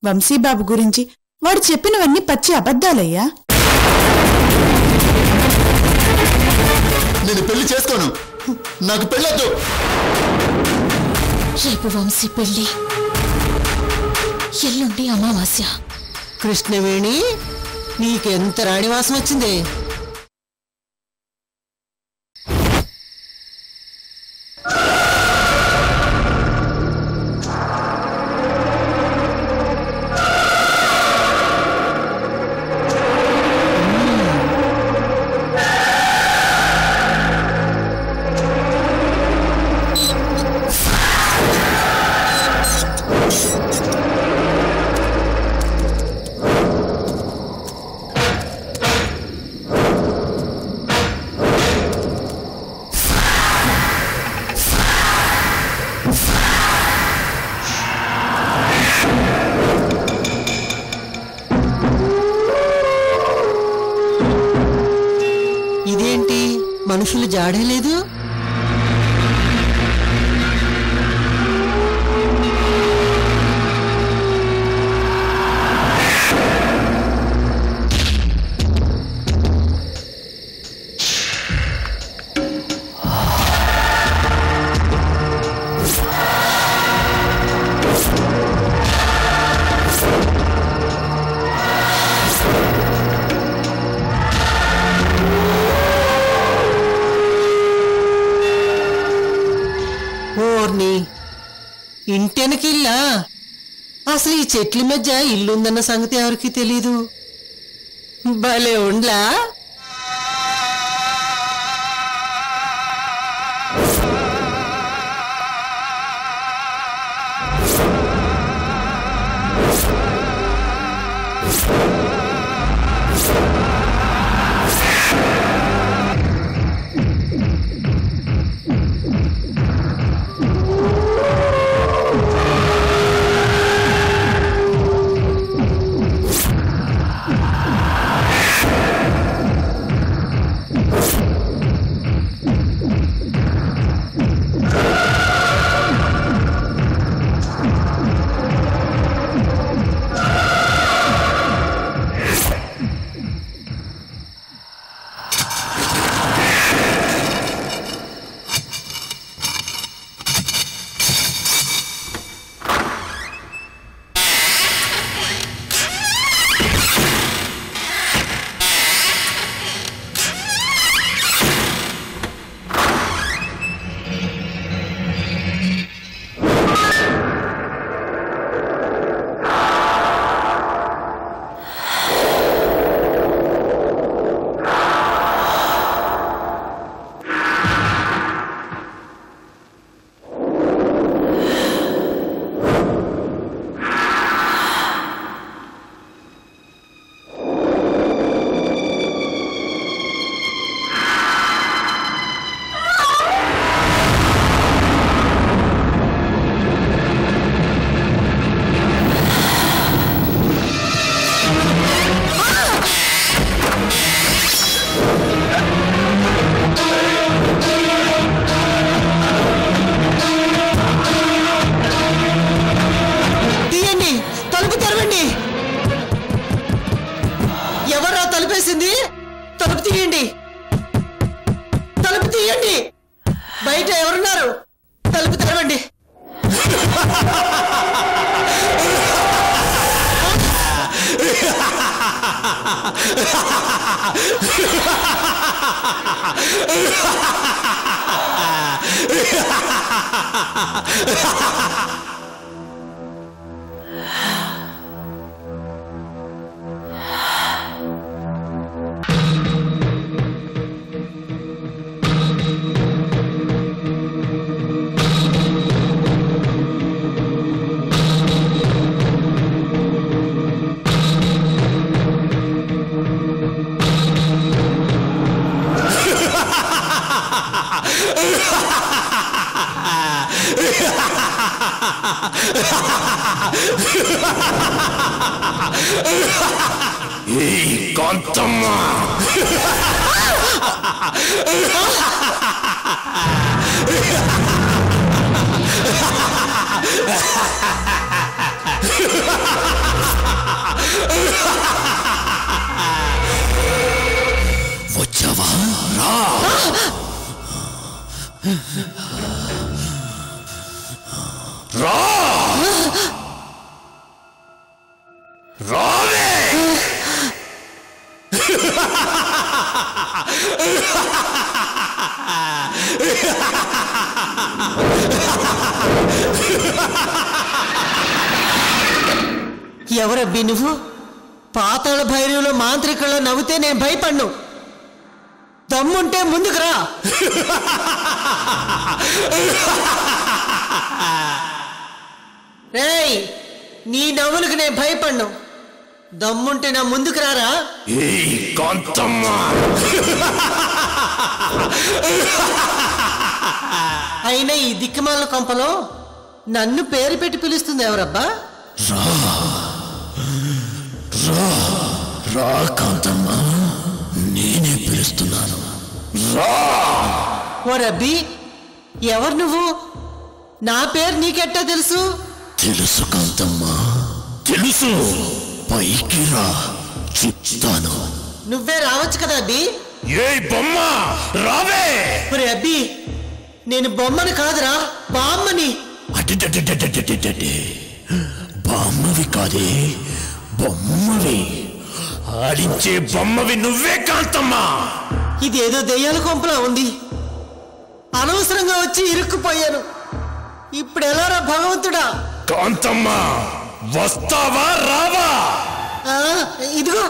వంశీబాబు గురించి వాడు చెప్పినవన్నీ పచ్చి అబద్ధాలయ్యా. నేను పెళ్లి చేసుకోను, నాకు పెళ్ళొద్దు. రేపు వంశీ పెళ్లి, ఎల్లుండి అమావాస్య. కృష్ణవేణి, నీకెంత రాణివాసం వచ్చింది? ఇదేంటి మనుషులు జాడే లేదు? ఇంటెనకిల్లా అసలు ఈ చెట్ల మధ్య ఇల్లుందన్న సంగతి ఎవరికి తెలీదు. భలే ఉండ్లా. తలుపేసింది, తలుపు తీయండి, తలుపు తీయండి. బయట ఎవరున్నారు? తలుపు తెరవండి. కాంతమ్మ రావే ఎవరబ్బి నువ్వు? పాతాళ భైరవులో మాంత్రికుల్లో నవ్వుతే నేను భయపడ్ను. దమ్ముంటే ముందుకు రా. రేయ్, నీ నవ్వులకు నేను భయపడ్ను. దమ్ముంటే నా ముందుకు రారా. కాంతమ్మ అయినా ఈ దిక్కుమాల కొంపలో నన్ను పేరు పెట్టి పిలుస్తుంది ఎవరబ్బా? రా కాంతమ్మ, నేనే పిలుస్తున్నాను. ఓ రబ్బీ, ఎవరు నువ్వు? నా పేరు నీకెట్టా తెలుసు? తెలుసు కాంతమ్మ, తెలుసు. పైకి రా, చెప్తాను. నువ్వే రావచ్చు కదా అబ్బి. ఏ బొమ్మ, రావే. ఒరే అబ్బి, నేను బొమ్మని కాదురా, బామ్మని. బామ్మవి కాదే, బొమ్మవి. ఆడించే బొమ్మవి నువ్వే కాంతమ్మా. ఇదేదో దెయ్యాల కొంపలా ఉంది. అనవసరంగా వచ్చి ఇరుక్కుపోయాను. ఇప్పుడు ఎలారా భగవంతుడా? కాంతమ్మా, వస్తావా రావా? ఇదిగో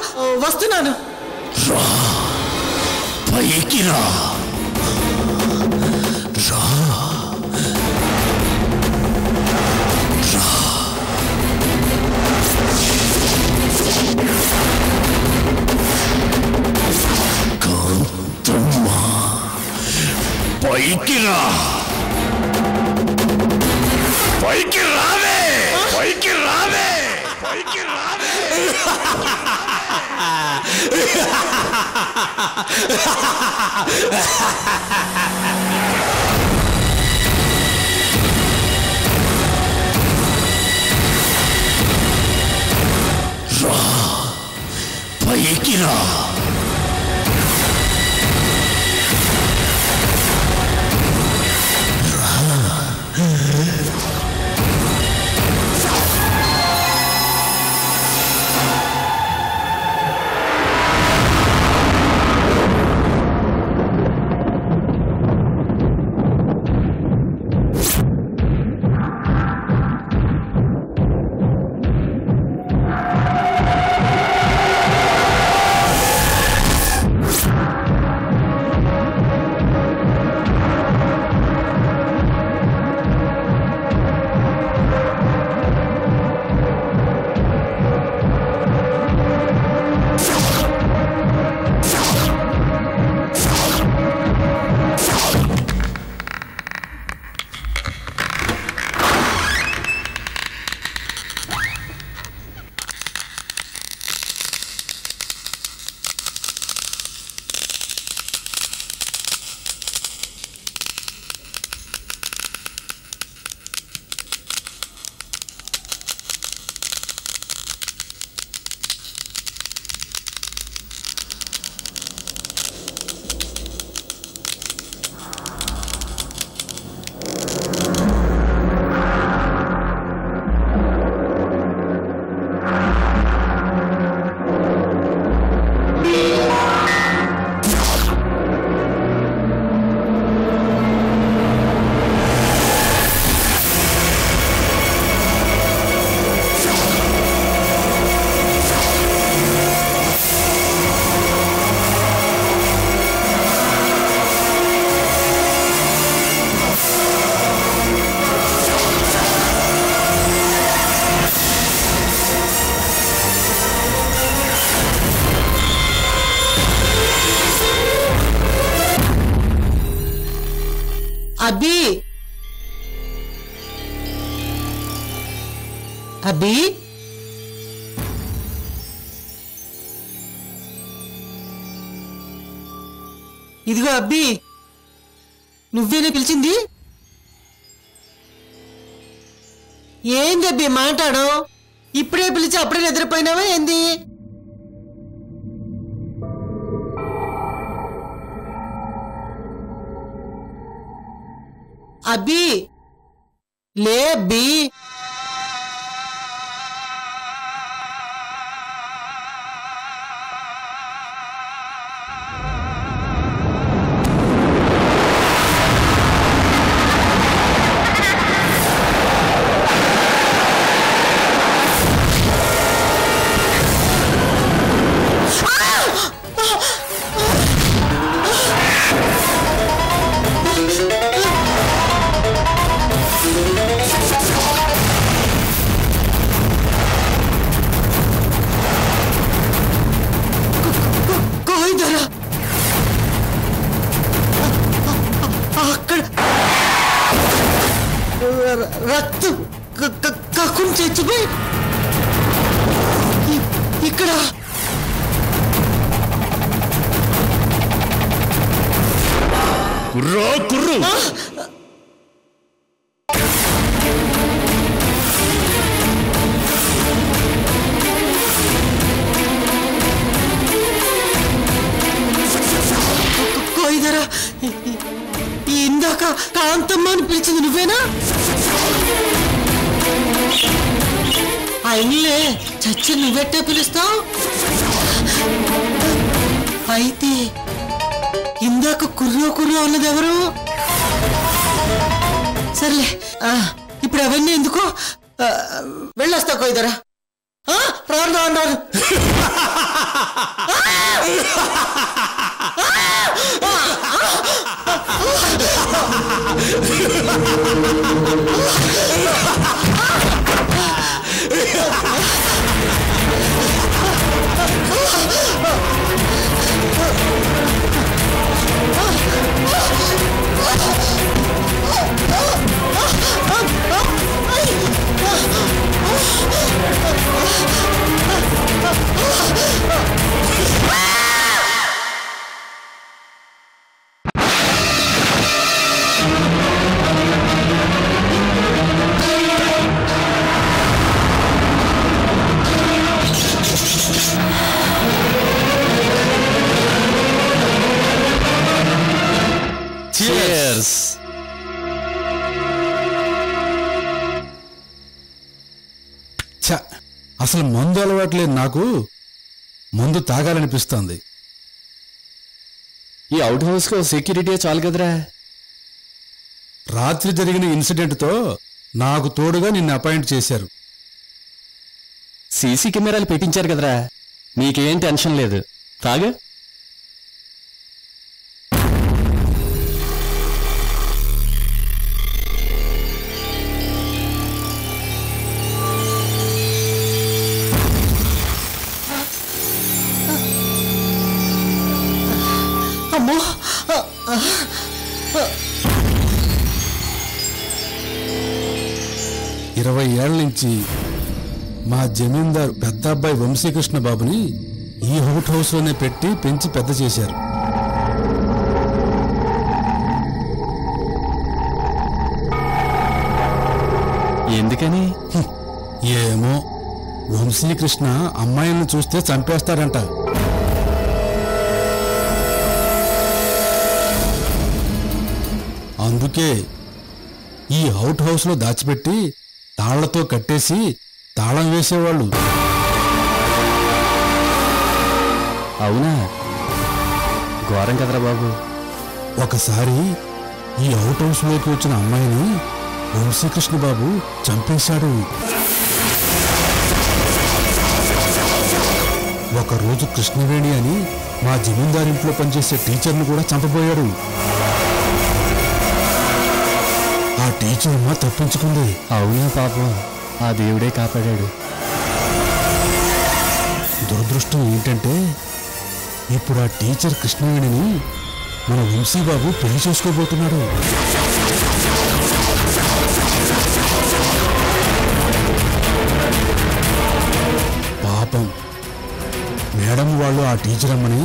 వస్తున్నాను. రా, పైకి రా. రా, కాంతమ్మా, పైకి రా. పైకి రావే, పైకి రావే, పైకి రావే. రా, పైకి రా. అబ్బి, అబ్బి, ఇదిగో అబ్బి, నువ్వేనే పిలిచింది? ఏంది అబ్బి మాట్లాడు? ఇప్పుడే పిలిచి అప్పుడే నిద్రపోయినావా ఏంది? అబ్బి లే అబ్బి. అక్కడ రక్తం కక్కుని చచ్చిపోయి ఇక్కడ కుర్రో కుర్రు కోయిదరా, ఇందాక కాంతమ్మ అని పిలిచింది నువ్వేనా? అయినలే, చచ్చి నువ్వెట్టే పిలుస్తావు? అయితే ఇందాక కుర్రో కుర్రో అన్నది ఎవరు? సర్లే, ఇప్పుడు అవన్నీ ఎందుకు? వెళ్ళొస్తా కోయిదరా. రాను రాను రాను. Cheers. అసలు మందు అలవాట్లేదు నాకు, మందు తాగాలనిపిస్తోంది. ఈ అవుట్ హౌస్ లో సెక్యూరిటీ చాలు కదరా. రాత్రి జరిగిన ఇన్సిడెంట్తో నాకు తోడుగా నిన్ను అపాయింట్ చేశారు. సీసీ కెమెరాలు పెట్టించారు కదరా, నీకేం టెన్షన్ లేదు. తాగా అమ్మో, 20 ఏళ్ల నుంచి మా జమీందారు పెద్ద అబ్బాయి వంశీకృష్ణ బాబుని ఈ అవుట్ హౌస్ లోనే పెట్టి పెంచి పెద్ద చేశారు. ఎందుకని? ఏమో, వంశీకృష్ణ అమ్మాయిలను చూస్తే చంపేస్తాడంట. అందుకే ఈ అవుట్ హౌస్ లో దాచిపెట్టి తాళ్లతో కట్టేసి తాళం వేసేవాళ్ళు. అవునా? ఘోరం కదరా బాబు. ఒకసారి ఈ అవుట్ హౌస్ లోకి వచ్చిన అమ్మాయిని వంశీకృష్ణ బాబు చంపేశాడు. ఒకరోజు కృష్ణవేణి అని మా జమీందారింట్లో పనిచేసే టీచర్ను కూడా చంపబోయాడు. ఆ టీచర్ అమ్మ తప్పించుకుంది. అవునా పాపం, ఆ దేవుడే కాపాడాడు. దురదృష్టం ఏంటంటే ఇప్పుడు ఆ టీచర్ కృష్ణవేణిని మన వంశీబాబు పెళ్లి చేసుకోబోతున్నాడు. పాపం మేడం వాళ్ళు ఆ టీచర్ అమ్మని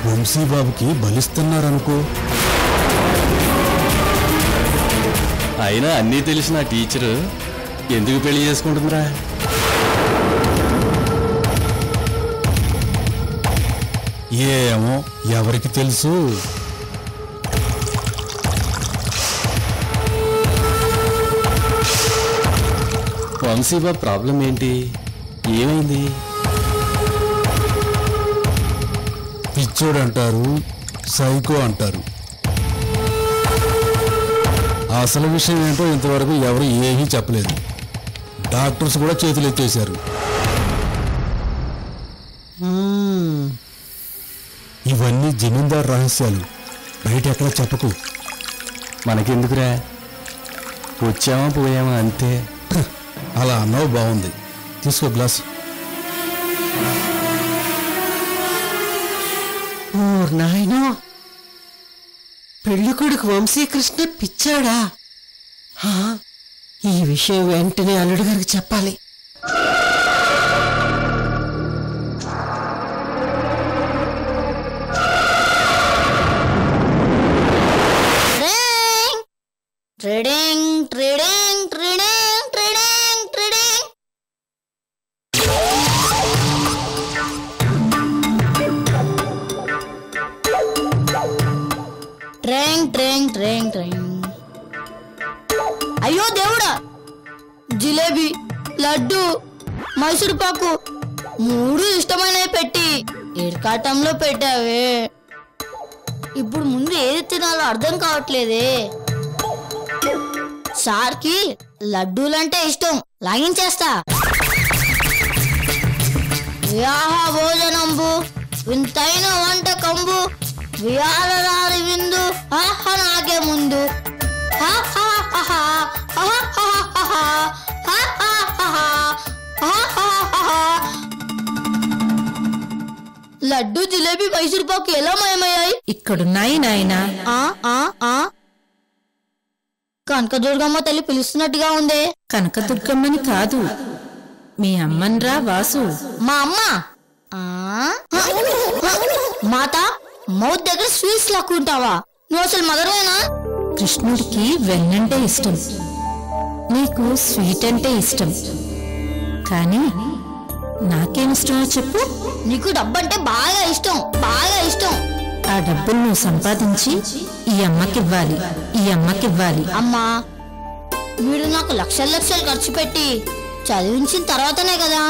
వంశీబాబుకి బలిస్తున్నారనుకో. అయినా అన్నీ తెలిసిన టీచరు ఎందుకు పెళ్లి చేసుకుంటుందిరా? ఏమో, ఎవరికి తెలుసు. వంశీబాబు ప్రాబ్లం ఏంటి? ఏమైంది? పిచ్చోడు అంటారు, సైకో అంటారు. అసలు విషయం ఏంటో ఇంతవరకు ఎవరు ఏమీ చెప్పలేదు. డాక్టర్స్ కూడా చేతులు ఎత్తేశారు. ఇవన్నీ జమీందార్ రహస్యాలు, బయట ఎక్కడ చెప్పకు. మనకెందుకురా, వచ్చామా పోయామా అంతే. అలా అన్నావు, బాగుంది. తీసుకో గ్లాస్. నాయనో, పెళ్లి కొడుకు వంశీకృష్ణ పిచ్చాడా? ఈ విషయం వెంటనే అల్లుడు గారికి చెప్పాలి. Trading trading trading trading trading. ట్రేంగ్ ట్రేంగ్ ట్రేంగ్ ట్రేంగ్. అయ్యో దేవుడా, జిలేబీ, లడ్డు, మైసూర్ పాకు 3 ఇష్టమైనవి పెట్టి ఇరకాటంలో పెట్టావే. ఇప్పుడు ముందు ఏది తినాలో అర్థం కావట్లేదే. సార్కి లడ్డూలంటే ఇష్టం, లాగించేస్తా. వివాహ భోజనంబు వింతైన వంటకంబు విహారదారి విందు నాకే ముందు. లడ్డు, జిలేబీ, మైసూర్ పాకు ఎలా మాయమయ్యాయి? ఇక్కడున్నాయి నాయనా. కనకదుర్గమ్మ తల్లి పిలుస్తున్నట్టుగా ఉందే. కనకదుర్గమ్మని కాదు, మీ అమ్మన్రా వాసు. మా అమ్మ మాత మౌత్ దగ్గర స్వీట్స్ లాక్కుంటావా? నువ్వు అసలు మదర్వేనా? కృష్ణుడికి వెన్నంటే ఇష్టం, నీకు స్వీట్ అంటే ఇష్టం. కానీ నాకేమిష్టమో చెప్పు. నీకు డబ్బంటే బాగా ఇష్టం, బాగా ఇష్టం. ఆ డబ్బులు నువ్వు సంపాదించి ఈ అమ్మకివ్వాలి, ఈ అమ్మకివ్వాలి. అమ్మా, మీరు నాకు లక్షలు లక్షలు ఖర్చు పెట్టి చదివించిన తర్వాతనే కదా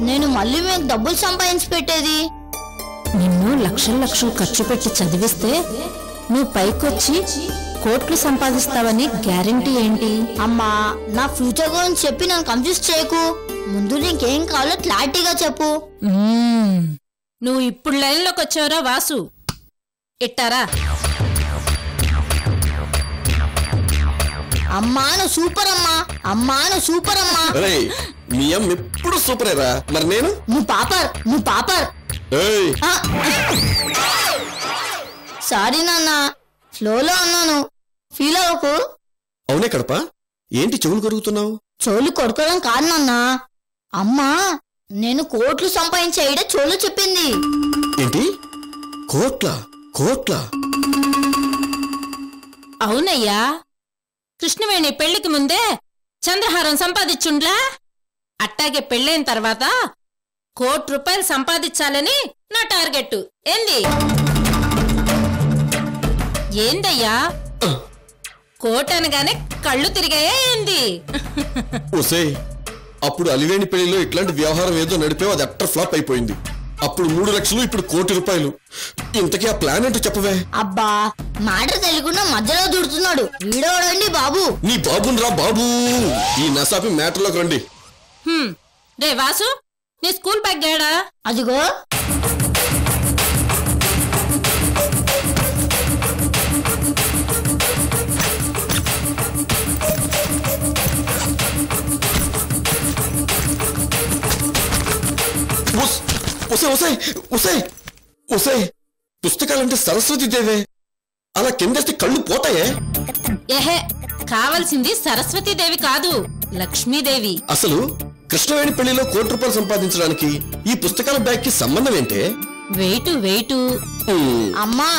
నేను మళ్ళీ మీకు డబ్బులు సంపాదించి పెట్టేది. నిన్ను లక్షలు లక్షలు ఖర్చు పెట్టి చదివిస్తే నువ్వు పైకొచ్చి కోట్లు సంపాదిస్తావని గ్యారెంటీ ఏంటి? అమ్మా, నా ఫ్యూచర్ గురించి చెప్పి నన్ను కన్ఫ్యూజ్ చేయకు. ముందు నీకేం కావాలో క్లారిటీగా చెప్పు. నువ్వు ఇప్పుడు లైన్లోకి వచ్చావురా వాసు. ఇట్టారా? అమ్మా నువ్వు సూపర్ అమ్మా, అమ్మా నువ్వు సూపర్ అమ్మా. మీ అమ్మ ఎప్పుడు సూపరేరా, మరి నేను? నువ్వు పాపర్, నువ్వు పాపర్. సారీ నాన్న, ఫ్లోలో అన్నాను, ఫీల్ అవ్వకు. అవునే కడప, ఏంటి చెవులు కరుగుతున్నావు? చెవులు కొడుకోవడం కాదు నాన్న, అమ్మా నేను కోట్లు సంపాదించేయడే చెవులు చెప్పింది. ఏంటి? కోట్ల కోట్ల? అవునయ్యా, కృష్ణవేణి పెళ్లికి ముందే చంద్రహారం సంపాదించుండ్లా. అట్టాగే పెళ్ళైన తర్వాత ₹1,00,00,000 సంపాదించాలని నా టార్గెట్. ఏంది ఏందయ్యా, కోట్ అనగానే కళ్ళు తిరిగాయా ఏంది? ఓసే, అప్పుడు అలివేణి పెళ్లిలో ఇట్లాంటి వ్యవహారం ఏదో నడిపేవో అది అట్టర్ ఫ్లాప్ అయిపోయింది. అప్పుడు 3 లక్షలు, ఇప్పుడు ₹1,00,00,000. ఇంతకీ ఆ ప్లాన్ ఏంటో చెప్పవే. అబ్బా, మాట తెలియకుండా మధ్యలో దూడుతున్నాడు వీడోడండి బాబు. నీ బాబుని రా బాబు, ఈ నసాపి మ్యాటర్లోకి రండి. రే వాసు, నీ స్కూల్ బ్యాగ్ గేడా? అదిగో. పుస్తకాలంటే సరస్వతి దేవే, అలా కిందస్తే కళ్ళు పోతాయే. ఏహే, కావాల్సింది సరస్వతీదేవి కాదు, లక్ష్మీదేవి. అసలు కృష్ణవేణి పెళ్లిలో ₹1,00,00,000 సంపాదించడానికి ఈ పుస్తకాల బ్యాగ్ కి సంబంధం ఏంటే? వెయిటు అమ్మా,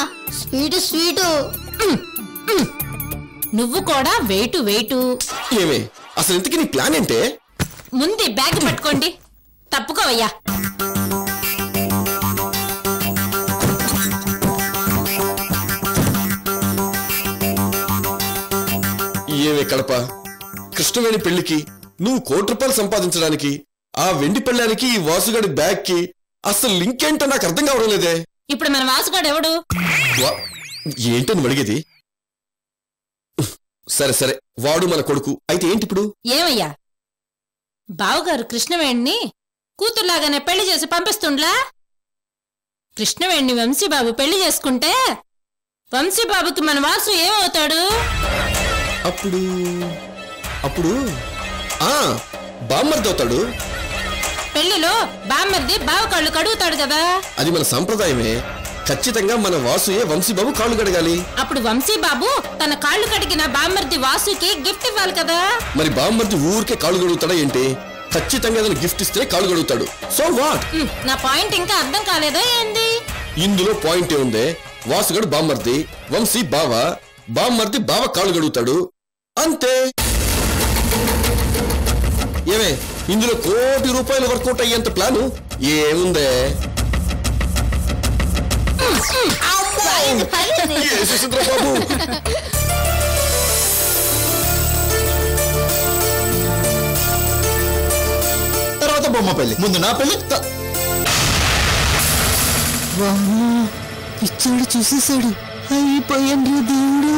స్వీటు స్వీటు. నువ్వు కూడా వెయిటు. ఏమే, అసలు ఇంతకీ నీ ప్లాన్ ఏంటే? ముందు బ్యాగ్ పట్టుకోండి, తప్పుకోవయ్యా. ఏమే కడప, కృష్ణవేణి పెళ్లికి నువ్వు ₹1,00,00,000 సంపాదించడానికి ఆ వెండి పళ్ళానికి ఈ వాసుగాడి బ్యాగ్ కి అసలు లింక్ ఏంటో నాకు అర్థం కావడం లేదే. ఇప్పుడు మన వాసుగాడు ఎవడు? ఏంటని అడిగేది? సరే సరే, వాడు మన కొడుకు అయితే ఏంటి ఇప్పుడు? ఏమయ్యా, బావుగారు కృష్ణవేణిని కూతుర్లాగానే పెళ్లి చేసి పంపిస్తుండ్లా? కృష్ణవేణి వంశీబాబు పెళ్లి చేసుకుంటే వంశీబాబుకి మన వాసు ఏమవుతాడు? అప్పుడు అప్పుడు బామ్మర్ది అవుతాడు. పెళ్లిలో బామ్మర్ది బావ కాళ్ళు కడుగుతాడు కదా. అది మన సంప్రదాయమే. ఖచ్చితంగా మన వాసుయే వంశీబాబు కాళ్ళు కడగాలి. అప్పుడు వంశీబాబు తన కాళ్ళు కడిగిన బామ్మర్ది వాసుకి గిఫ్ట్ ఇవ్వాలి కదా. మరి బామ్మర్ది ఊరికే కాళ్ళు కడుగుతాడా ఏంటి? ఖచ్చితంగా ఏదైనా గిఫ్ట్ ఇస్తే కాళ్ళు కడుగుతాడు. So what? నా పాయింట్ ఇంకా అర్థం కాలేదా ఏంది? ఇందులో పాయింట్ ఏముందే? వాసుగడు బామ్మర్ది, వంశీ బావ, బామ్మర్ది బావ కాళ్ళు కడుగుతాడు, అంతే. ఏమే, ఇందులో ₹1,00,00,000 వర్కౌట్ అయ్యేంత ప్లాను ఏముందే? బాబు తర్వాత బొమ్మ పెళ్లి, ముందు నా పెళ్లి. పిచ్చాడు చూసేశాడు. అయిపోయాను దేవుడు.